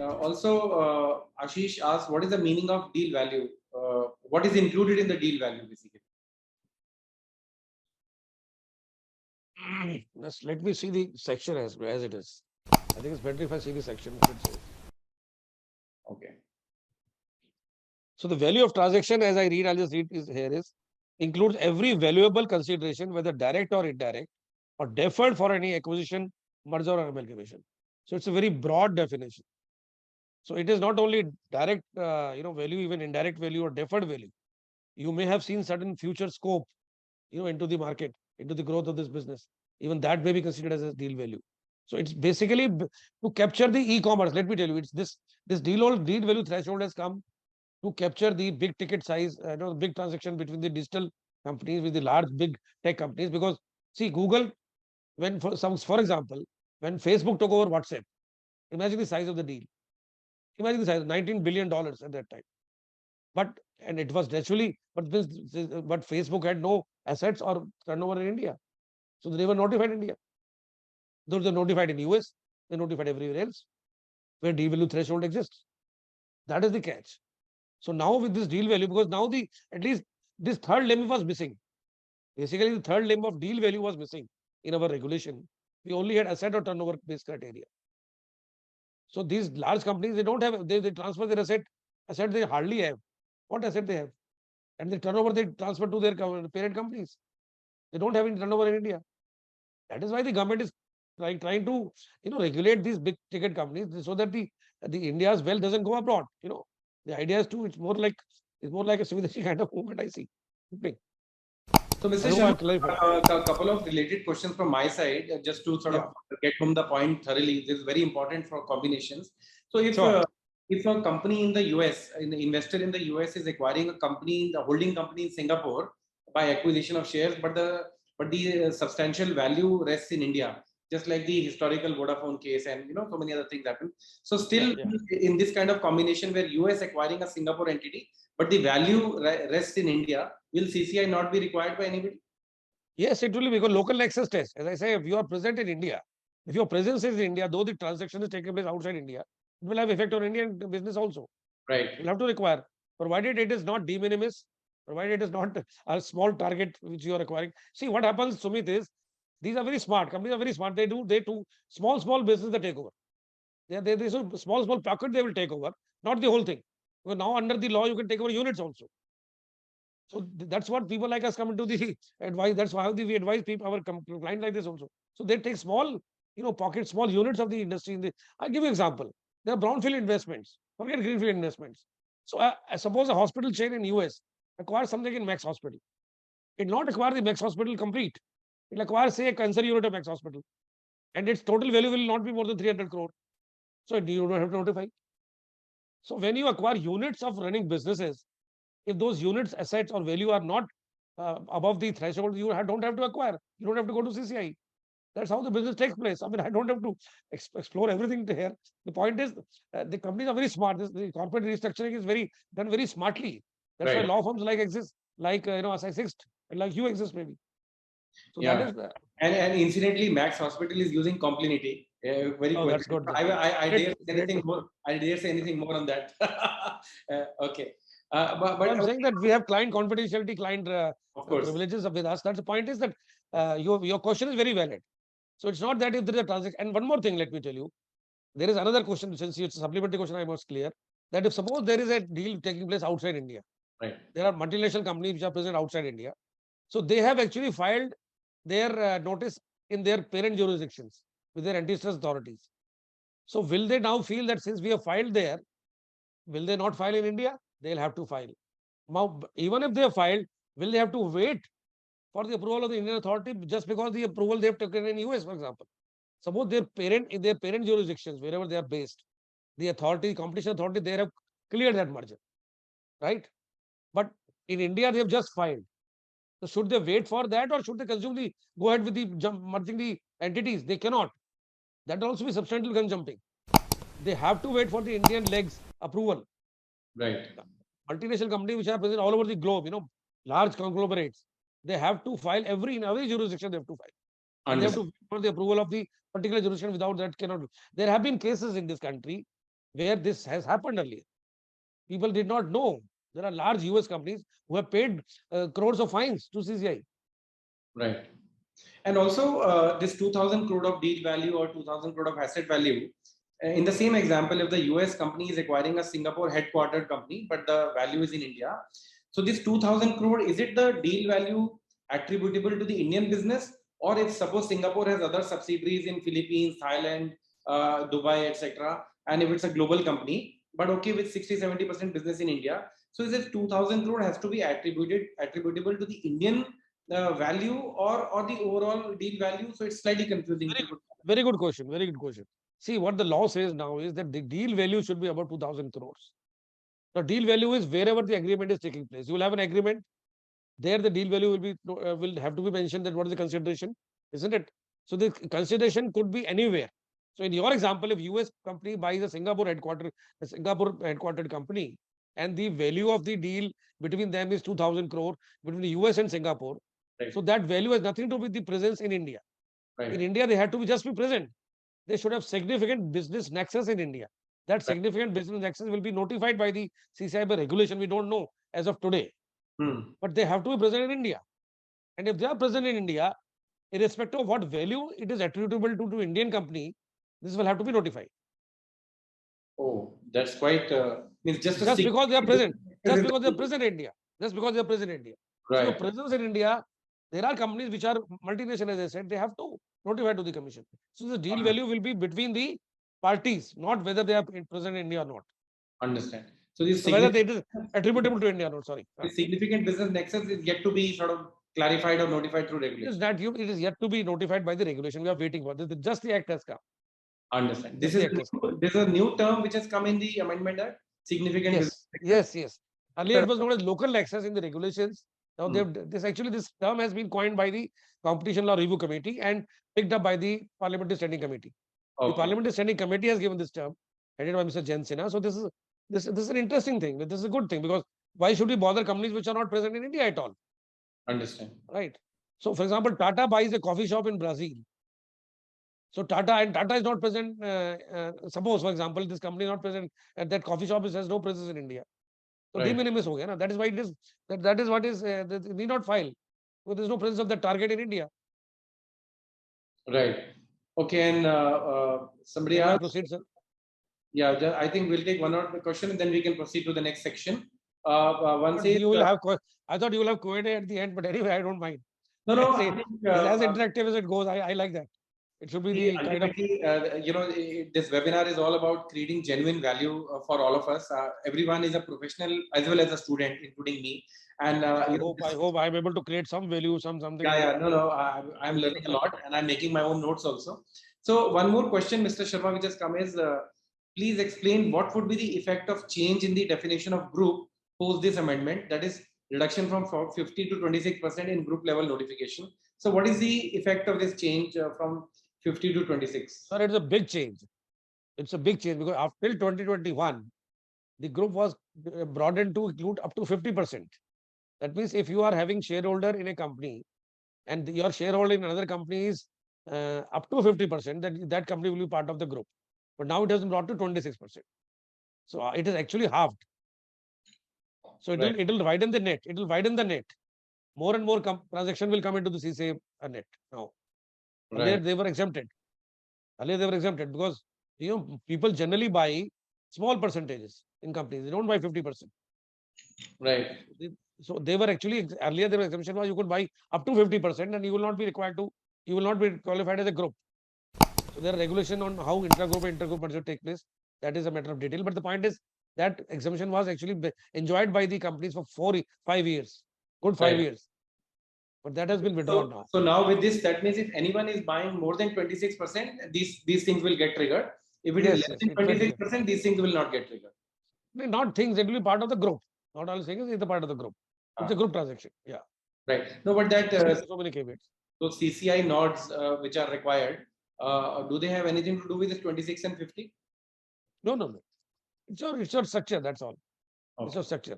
Ashish asked, what is the meaning of deal value? What is included in the deal value, basically? Let me see the section as it is. I think it's better if I see the section, what it says. Okay. So the value of transaction, as I read, I'll just read is includes every valuable consideration, whether direct or indirect, or deferred for any acquisition, merger, or amalgamation. So it's a very broad definition. So it is not only direct, value, even indirect value or deferred value. You may have seen certain future scope, into the market, into the growth of this business. Even that may be considered as a deal value. So it's basically to capture the e-commerce. Let me tell you, it's this deal value threshold has come to capture the big ticket size, big transaction between the digital companies with the large big tech companies. Because see, Google, for example, when Facebook took over WhatsApp, imagine the size of the deal. Imagine the size, $19 billion at that time. And it was naturally, but Facebook had no assets or turnover in India. So they were notified in India. Those are notified in US, they notified everywhere else where deal value threshold exists. That is the catch. So now with this deal value, because now at least this third limb was missing. Basically, the third limb of deal value was missing in our regulation. We only had asset or turnover based criteria. So these large companies, they don't have, they transfer their asset they hardly have. What asset they have? And the turnover they transfer to their parent companies. They don't have any turnover in India. That is why the government is trying to regulate these big ticket companies so that the India's wealth doesn't go abroad. The idea is it's more like a Swadeshi kind of movement I see. So, Mr. Sharma, a couple of related questions from my side, just to sort of get home the point thoroughly. This is very important for combinations. So, if a company in the US, an investor in the US is acquiring a company, the holding company in Singapore by acquisition of shares, but the substantial value rests in India, just like the historical Vodafone case, and so many other things happen. So, still in this kind of combination where US acquiring a Singapore entity, but the value rests in India, will CCI not be required by anybody? Yes, it will be, because local nexus test. As I say, if you are present in India, if your presence is in India, though the transaction is taking place outside India, it will have effect on Indian business also. Right. You'll have to require, provided it is not de minimis, provided it is not a small target which you are acquiring. See, what happens, Sumit, is these are very smart. Companies are very smart. They do small business they take over. They small pocket they will take over, not the whole thing. Because now under the law, you can take over units also. So that's what people like us come into the advice. That's why we advise people, our client like this also. So they take small, pockets, small units of the industry. I'll give you an example. There are brownfield investments. Forget greenfield investments. So suppose a hospital chain in US acquires something in Max Hospital. It will not acquire the Max Hospital complete. It will acquire, say, a cancer unit of Max Hospital. And its total value will not be more than 300 crore. So you don't have to notify. So when you acquire units of running businesses, if those units, assets, or value are not above the threshold, you don't have to acquire. You don't have to go to CCI. That's how the business takes place. I mean, I don't have to explore everything here. The point is, the companies are very smart. The corporate restructuring is done very smartly. That's why law firms exist, us exist, and like you exist maybe. So that is. And incidentally, Max Hospital is using Complinity. Very good. That's good. I dare say anything more. I dare say anything more on that. Okay. But I'm saying that we have client confidentiality, client privileges with us. That's the point is that your question is very valid. So it's not that if there is a transaction. And one more thing, let me tell you, there is another question, since it's a supplementary question, I must clear that if suppose there is a deal taking place outside India, there are multinational companies which are present outside India. So they have actually filed their notice in their parent jurisdictions with their antitrust authorities. So will they now feel that since we have filed there, will they not file in India? They'll have to file. Now, even if they have filed, will they have to wait for the approval of the Indian authority just because the approval they have taken in US, for example? Suppose in their parent jurisdictions, wherever they are based, the competition authority, they have cleared that merger, right? But in India, they have just filed. So should they wait for that, or should they go ahead with the merging the entities? They cannot. That will also be substantial gun jumping. They have to wait for the Indian legs approval. Right. Multinational companies which are present all over the globe, large conglomerates, they have to file in every jurisdiction they have to file. And they have to wait for the approval of the particular jurisdiction. Without that, cannot do. There have been cases in this country where this has happened earlier. People did not know. There are large US companies who have paid crores of fines to CCI. Right. And also this 2000 crore of deal value or 2000 crore of asset value, in the same example, if the US company is acquiring a Singapore headquartered company, but the value is in India. So this 2000 crore, is it the deal value attributable to the Indian business? Or if suppose Singapore has other subsidiaries in Philippines, Thailand, Dubai, etc. And if it's a global company, but okay with 60-70% business in India. So is it 2000 crore has to be attributable to the Indian value or the overall deal value? So it's slightly confusing. Very good question. Very good question. See, what the law says now is that the deal value should be about 2000 crores. The deal value is wherever the agreement is taking place. You will have an agreement. There, the deal value will have to be mentioned that what is the consideration, isn't it? So the consideration could be anywhere. So in your example, if US company buys a Singapore headquartered company, and the value of the deal between them is 2000 crore between the US and Singapore. Right. So that value has nothing to do with the presence in India. Right. In India, they had to just be present. They should have significant business nexus in India. That significant business nexus will be notified by the CCI by regulation. We don't know as of today. But they have to be present in India. And if they are present in India, irrespective of what value it is attributable to Indian company, this will have to be notified. Oh, that's quite means just because they are present. Just because they are present in India. Just because they are present in India. Right. So presence in India, there are companies which are multinational, as I said, they have to notify to the commission. So the deal value will be between the parties, not whether they are present in India or not. Understand. So this whether it is attributable to India or not, sorry. The significant business nexus is yet to be sort of clarified or notified through regulation. It is yet to be notified by the regulation. We are waiting for this. Just the act has come. Understand. This is a new term which has come in the amendment act. Significant. Yes. Earlier it was known as local nexus in the regulations. Now this term has been coined by the Competition Law Review Committee and picked up by the Parliamentary Standing Committee. Okay. The Parliamentary Standing Committee has given this term, headed by Mr. Jen Sinha. So this is an interesting thing. This is a good thing, because why should we bother companies which are not present in India at all? Understand. Right. So, for example, Tata buys a coffee shop in Brazil. So Tata is not present. Suppose, for example, this company is not present at that coffee shop, has no presence in India. So de minimis ho gaya na. That is why it is that is what is they need not file, because there is no presence of the target in India. Right. Okay, and somebody else. Proceed, sir. Yeah, I think we'll take one or two question and then we can proceed to the next section. I thought you will have Q&A at the end, but anyway, I don't mind. No. As interactive as it goes, I like that. It should be the kind of this webinar is all about creating genuine value for all of us. Everyone is a professional as well as a student, including me. And I hope I'm able to create some value, something. Yeah. No. I'm learning a lot, and I'm making my own notes also. So one more question, Mr. Sharma, which has come is, please explain what would be the effect of change in the definition of group post this amendment, that is reduction from 50 to 26% in group level notification. So what is the effect of this change from 50 to 26? Sir, it's a big change. It's a big change, because after 2021, the group was broadened to include up to 50%. That means if you are having shareholder in a company and your shareholder in another company is up to 50%, that company will be part of the group. But now it has been brought to 26%. So it is actually halved. So it will widen the net. It will widen the net. More and more transaction will come into the CCA net now. Earlier they were exempted. Because people generally buy small percentages in companies. They don't buy 50%. Right. So they were actually, earlier their exemption was you could buy up to 50% and you will not be qualified as a group. So there are regulations on how intergroup merger take place. That is a matter of detail. But the point is that exemption was actually enjoyed by the companies for 5 years. Good 5 years. But that has been withdrawn now. So now with this, that means if anyone is buying more than 26%, these things will get triggered. If it is less than 26%, these things will not get triggered. Not things, it will be part of the group. Not all things, it's a part of the group. It's a group transaction. Yeah. Right. No, but that so many caveats. So CCI nods which are required, do they have anything to do with this 26 and 50? No. It's your structure, that's all. Okay. It's your structure.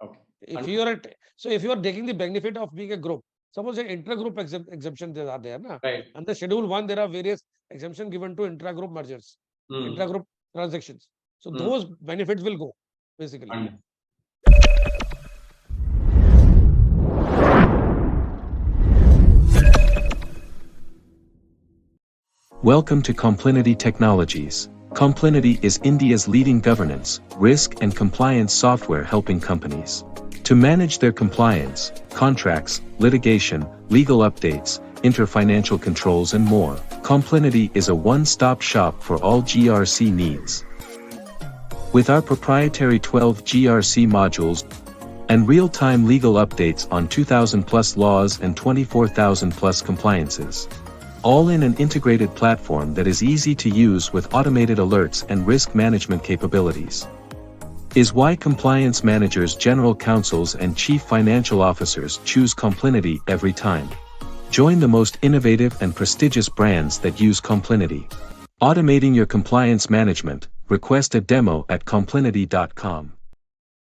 Okay. If you are taking the benefit of being a group, suppose an intra-group exemptions are there, na? Right. And the schedule 1, there are various exemptions given to intra-group mergers, intra-group transactions. So those benefits will go, basically. Welcome to Complinity Technologies. Complinity is India's leading governance, risk and compliance software helping companies to manage their compliance, contracts, litigation, legal updates, inter-financial controls and more. Complinity is a one-stop shop for all GRC needs. With our proprietary 12 GRC modules and real-time legal updates on 2,000+ laws and 24,000+ compliances. All in an integrated platform that is easy to use with automated alerts and risk management capabilities. Is why compliance managers, general counsels and chief financial officers choose Complinity every time. Join the most innovative and prestigious brands that use Complinity. Automating your compliance management, request a demo at complinity.com.